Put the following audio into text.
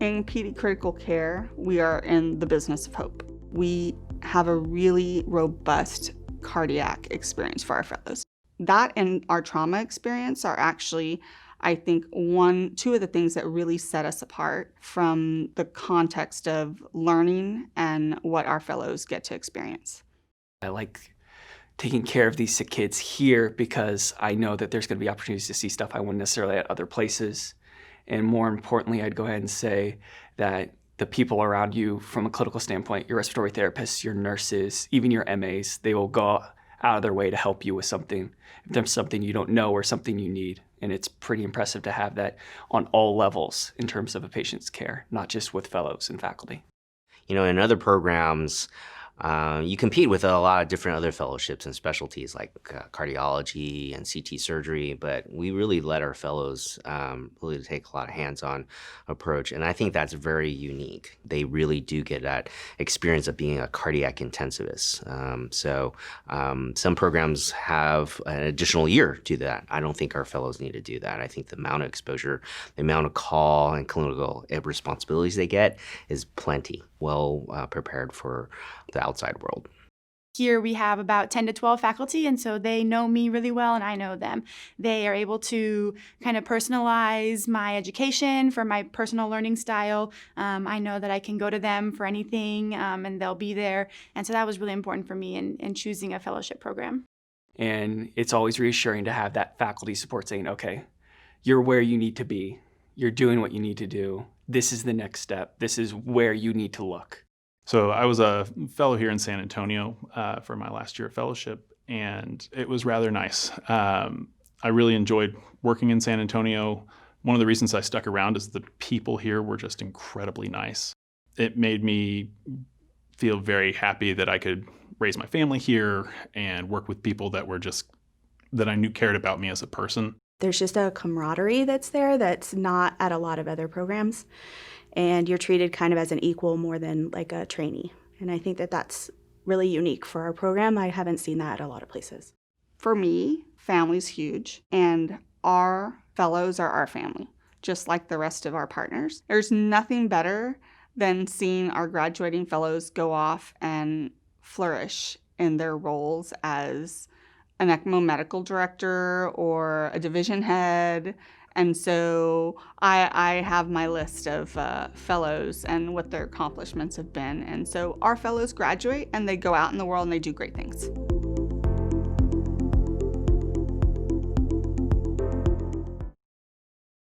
In PD critical care, we are in the business of hope. We have a really robust cardiac experience for our fellows. That and our trauma experience are actually, I think, two of the things that really set us apart from the context of learning and what our fellows get to experience. I like taking care of these sick kids here because I know that there's going to be opportunities to see stuff I wouldn't necessarily at other places. And more importantly, I'd go ahead and say that the people around you from a clinical standpoint, your respiratory therapists, your nurses, even your MAs, they will go out of their way to help you with something, if there's something you don't know or something you need. And it's pretty impressive to have that on all levels in terms of a patient's care, not just with fellows and faculty. You know, in other programs, you compete with a lot of different other fellowships and specialties like cardiology and CT surgery, but we really let our fellows really take a lot of hands-on approach, and I think that's very unique. They really do get that experience of being a cardiac intensivist. Some programs have an additional year to that. I don't think our fellows need to do that. I think the amount of exposure, the amount of call and clinical responsibilities they get is plenty, well prepared for the outside world. Here we have about 10 to 12 faculty, and so they know me really well and I know them. They are able to kind of personalize my education for my personal learning style. I know that I can go to them for anything and they'll be there. And so that was really important for me in choosing a fellowship program. And it's always reassuring to have that faculty support saying, okay, you're where you need to be. You're doing what you need to do. This is the next step. This is where you need to look. So I was a fellow here in San Antonio for my last year of fellowship, and it was rather nice. I really enjoyed working in San Antonio. One of the reasons I stuck around is the people here were just incredibly nice. It made me feel very happy that I could raise my family here and work with people that I knew cared about me as a person. There's just a camaraderie that's there that's not at a lot of other programs. And you're treated kind of as an equal more than like a trainee. And I think that that's really unique for our program. I haven't seen that at a lot of places. For me, family's huge, and our fellows are our family, just like the rest of our partners. There's nothing better than seeing our graduating fellows go off and flourish in their roles as an ECMO medical director or a division head. And so I have my list of fellows and what their accomplishments have been. And so our fellows graduate and they go out in the world and they do great things.